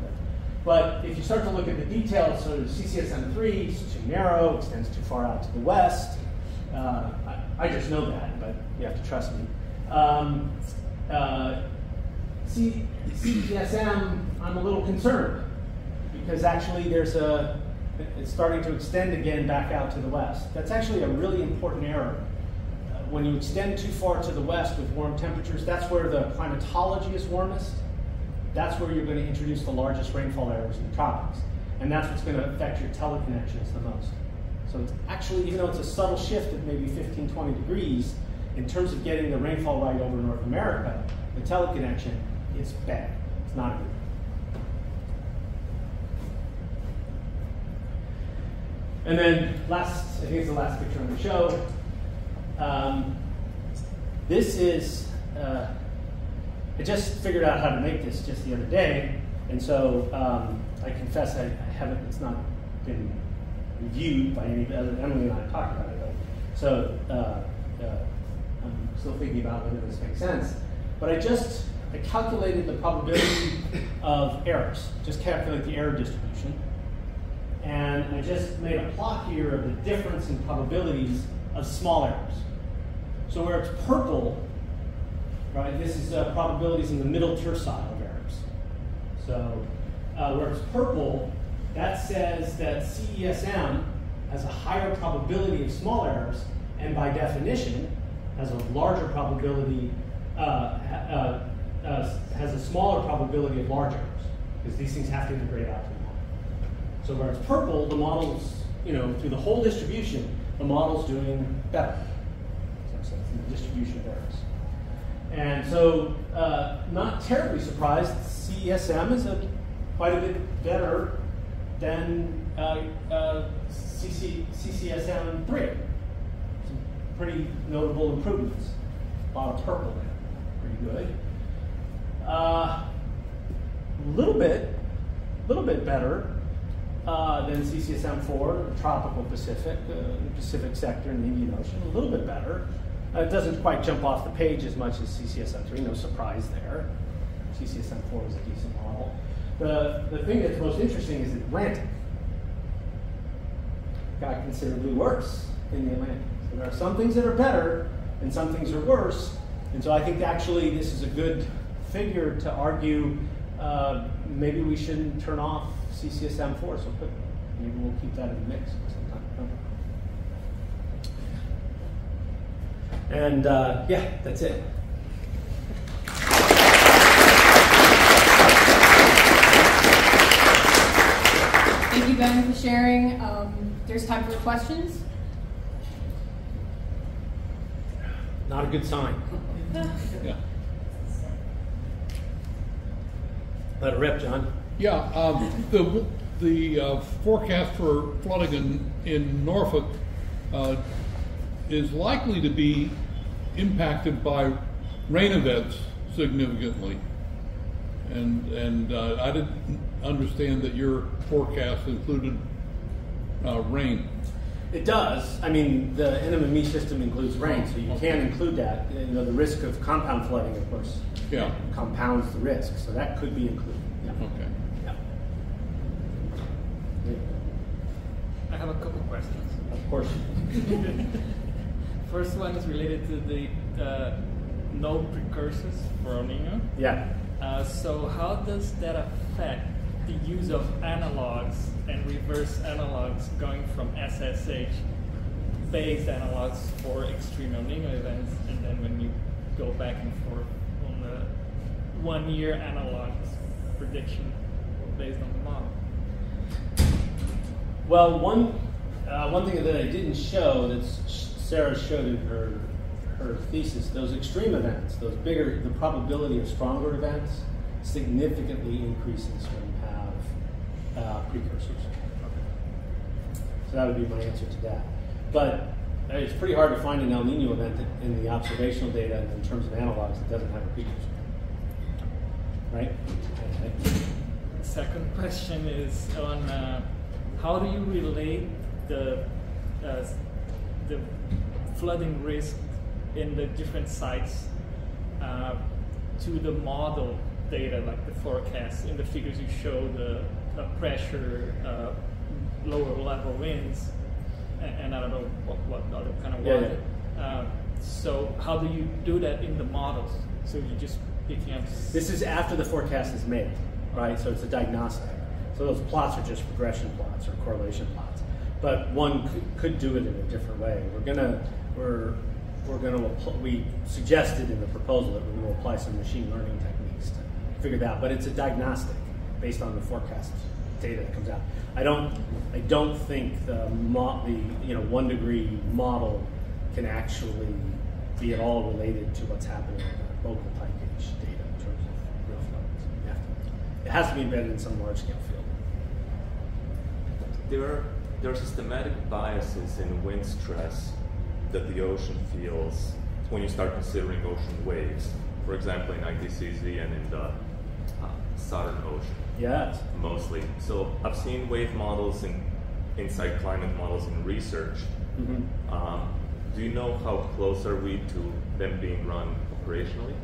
B: But if you start to look at the details, so CCSM3 is too narrow, extends too far out to the west. I just know that, but you have to trust me. CCSM, I'm a little concerned, because actually it's starting to extend again back out to the west. That's actually a really important error. When you extend too far to the west with warm temperatures, that's where the climatology is warmest. That's where you're going to introduce the largest rainfall errors in the tropics. And that's what's going to affect your teleconnections the most. So it's actually, even though it's a subtle shift of maybe 15, 20 degrees, in terms of getting the rainfall right over North America, the teleconnection, it's bad. It's not good. And then I think it's the last picture on the show. This is, I just figured out how to make this just the other day, and so I confess it's not been reviewed by any other. Emily and I talked about it, so I'm still thinking about whether this makes sense. But I calculated the probability of errors, just calculate the error distribution, and I just made a plot here of the difference in probabilities of small errors. So where it's purple, right, this is probabilities in the middle tercile of errors. So where it's purple, that says that CESM has a higher probability of small errors, and by definition, has a larger probability, has a smaller probability of large errors, because these things have to integrate out to the model. So where it's purple, the model's, through the whole distribution, the model's doing better. The distribution of errors. And so, not terribly surprised, CESM is quite a bit better than CCSM3. Some pretty notable improvements. A lot of purple there, pretty good. A little bit better than CCSM4, the tropical Pacific, the Pacific sector and the Indian Ocean. A little bit better. It doesn't quite jump off the page as much as CCSM3, no surprise there. CCSM4 is a decent model. The thing that's most interesting is the Atlantic. Got considerably worse in the Atlantic. So there are some things that are better, and some things are worse. And so I think actually this is a good figure to argue maybe we shouldn't turn off CCSM4 so quickly. Maybe we'll keep that in the mix sometime. And yeah, that's it.
A: sharing. There's time for questions.
B: Not a good sign.
C: Yeah.
B: Let it rip, John.
C: Yeah. The forecast for flooding in Norfolk is likely to be impacted by rain events significantly, and I didn't understand that your forecast included rain.
B: It does. I mean, the NMME system includes rain, so you can include that. You know, the risk of compound flooding, of course, compounds the risk, so that could be included. Yeah.
C: Okay.
B: Yeah.
D: I have a couple questions.
B: Of course.
D: First one is related to the no precursors for El Nino.
B: Yeah.
D: So how does that affect the use of analogs and reverse analogs going from SSH-based analogs for extreme El Nino events, and then when you go back and forth on the 1 year analogs prediction based on the model?
B: Well, one thing that I didn't show that Sarah showed in her thesis, those extreme events, those bigger, the probability of stronger events significantly increases when you have precursors. So that would be my answer to that. But it's pretty hard to find an El Nino event in the observational data in terms of analogs that doesn't have a precursor. Right?
D: Second question is on how do you relate the flooding risk in the different sites to the model data, like the forecasts. In the figures you show the pressure, lower level winds, and I don't know what other kind of water. So how do you do that in the models? So you're just picking up...
B: This is after the forecast is made, right? So it's a diagnostic. So those plots are just regression plots or correlation plots. But one could do it in a different way. We suggested in the proposal that we're going to apply some machine learning techniques to figure that out. But it's a diagnostic based on the forecast data that comes out. I don't think the 1 degree model can actually be at all related to what's happening in the local type H data in terms of real floods. It has to be embedded in some large scale field.
E: There are systematic biases in wind stress that the ocean feels when you start considering ocean waves. For example, in ITCZ and in the Southern Ocean.
B: Yes.
E: Mostly. So I've seen wave models and inside climate models in research.
B: Mm-hmm.
E: Do you know how close are we to them being run operationally?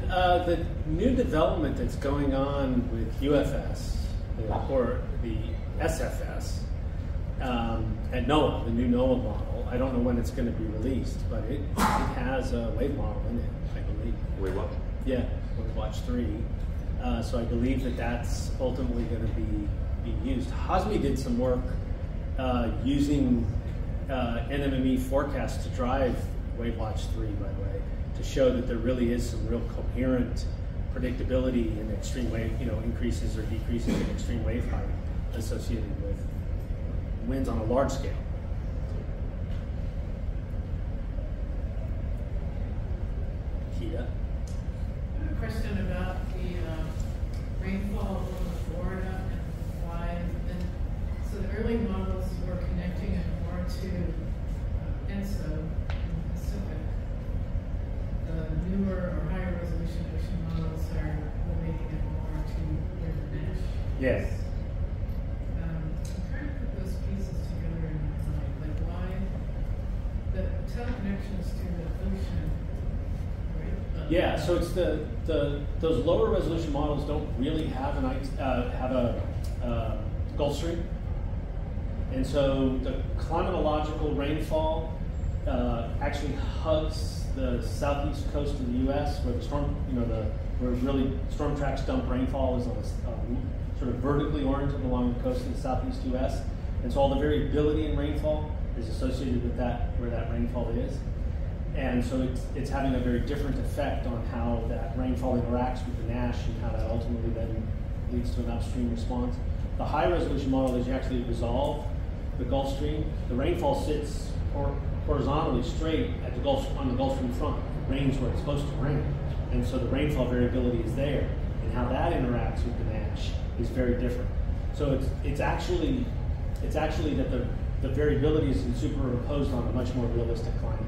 B: The new development that's going on with UFS, or the SFS, at NOAA, the new NOAA model, I don't know when it's going to be released, but it has a wave model in it, I believe.
E: Wave what?
B: Yeah, Wave Watch 3. So I believe that that's ultimately going to be used. Hazmi did some work using NMME forecasts to drive Wave Watch 3, by the way, to show that there really is some real coherent predictability in extreme wave, increases or decreases in extreme wave height associated with winds on a large scale. Kita?
F: A question about the rainfall over Florida and why. So the early models were connecting it more to ENSO in the Pacific. The newer or higher resolution ocean models are relating it more to River Nash.
B: Yes.
F: I'm trying to put those pieces together in my mind. Like why the teleconnections to the ocean.
B: Yeah, so it's those lower resolution models don't really have a Gulf Stream, and so the climatological rainfall actually hugs the southeast coast of the U.S., where the storm, where really storm tracks dump rainfall is sort of vertically oriented along the coast of the southeast U.S., and so all the variability in rainfall is associated with that, where that rainfall is. And so it's having a very different effect on how that rainfall interacts with the Nash and how that ultimately then leads to an upstream response. the high resolution model is you actually resolve the Gulf Stream. The rainfall sits horizontally straight at the Gulf, on the Gulf Stream front. It rains where it's supposed to rain. And so the rainfall variability is there. And how that interacts with the NASH is very different. So it's actually that the variability is superimposed on a much more realistic climate.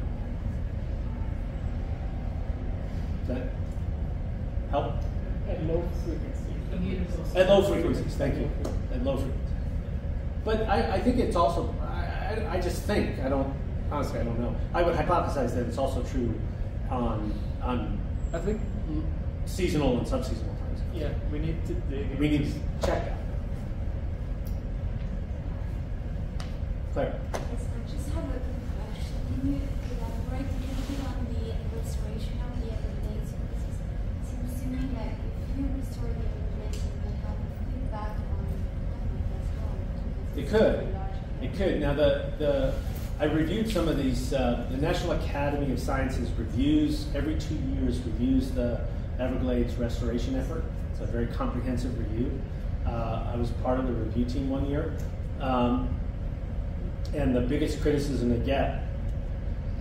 B: Does that help?
D: At low frequency.
B: At low frequencies, thank you. At low frequencies. But I think it's also, I just think, honestly, I don't know. I would hypothesize that it's also true on
D: I think,
B: seasonal and subseasonal times.
D: yeah, we need to dig.
B: We need to check that. Claire.
G: Yes, I just have a quick question. Can you elaborate a little bit on the restoration of the Everglades? Because it seems to me that if you restore the Everglades, it may have a feedback on climate as well.
B: It could. It could. Now, I reviewed some of these. The National Academy of Sciences every 2 years reviews the Everglades restoration effort. It's a very comprehensive review. I was part of the review team 1 year. And the biggest criticism they get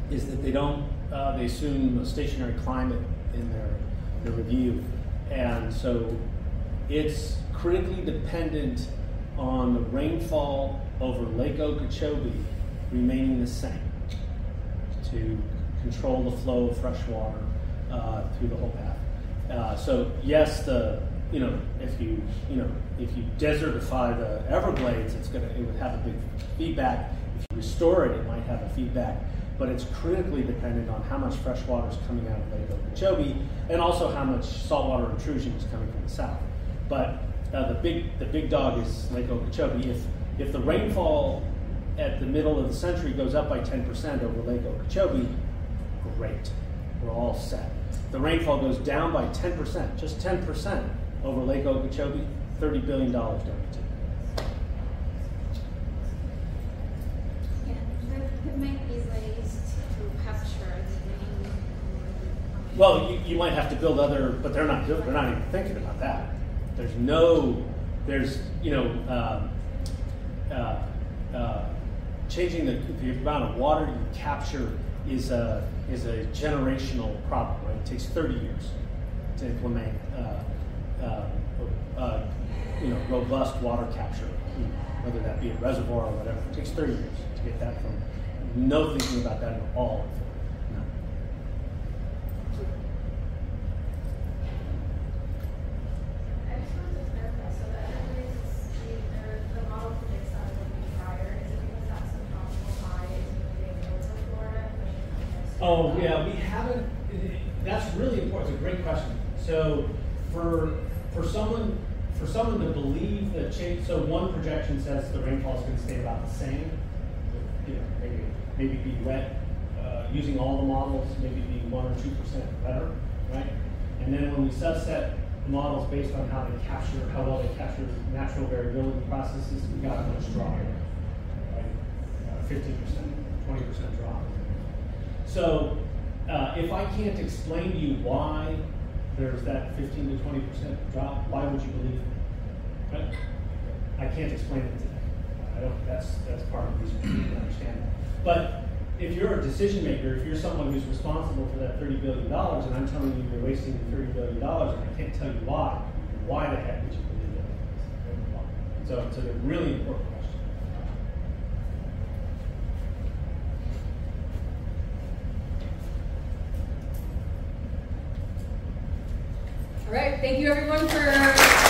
B: is that they assume a stationary climate in their review. And so it's critically dependent on the rainfall over Lake Okeechobee remaining the same to control the flow of fresh water through the whole path. So yes, if you desertify the Everglades, it would have a big feedback. If you restore it, it might have a feedback. But it's critically dependent on how much fresh water is coming out of Lake Okeechobee, and also how much saltwater intrusion is coming from the south. But the big dog is Lake Okeechobee. If the rainfall at the middle of the century goes up by 10% over Lake Okeechobee, great, we're all set. The rainfall goes down by 10%, just 10% over Lake Okeechobee, $30 billion guaranteed.
G: Yeah, there might be ways to capture the rain.
B: Well, you might have to build but they're not even thinking about that. Changing the amount of water you capture is a generational problem, right? It takes 30 years to implement robust water capture, whether that be a reservoir or whatever. It takes 30 years to get that from no thinking about that at all. No.
H: I just wanted to clarify, so the Everglades, the model predicts that it will be drier. Is it because that's the tropical high is moving over Florida?
B: Oh yeah, we haven't. That's really important. It's a great question. So for someone to believe that change, so one projection says the rainfall is going to stay about the same. Maybe be wet. Using all the models, maybe be 1 or 2% better, right? And then when we subset the models based on how well they capture natural variability processes, we got a much drop, right? 15%, 20% drop. So if I can't explain to you why there's that 15 to 20% drop, why would you believe it? Right? I can't explain it today. That's part of the reason you need to understand that. But if you're a decision maker, if you're someone who's responsible for that $30 billion, and I'm telling you you're wasting $30 billion, and I can't tell you why the heck would you believe it? So it's a really important question.
A: All right, thank you everyone for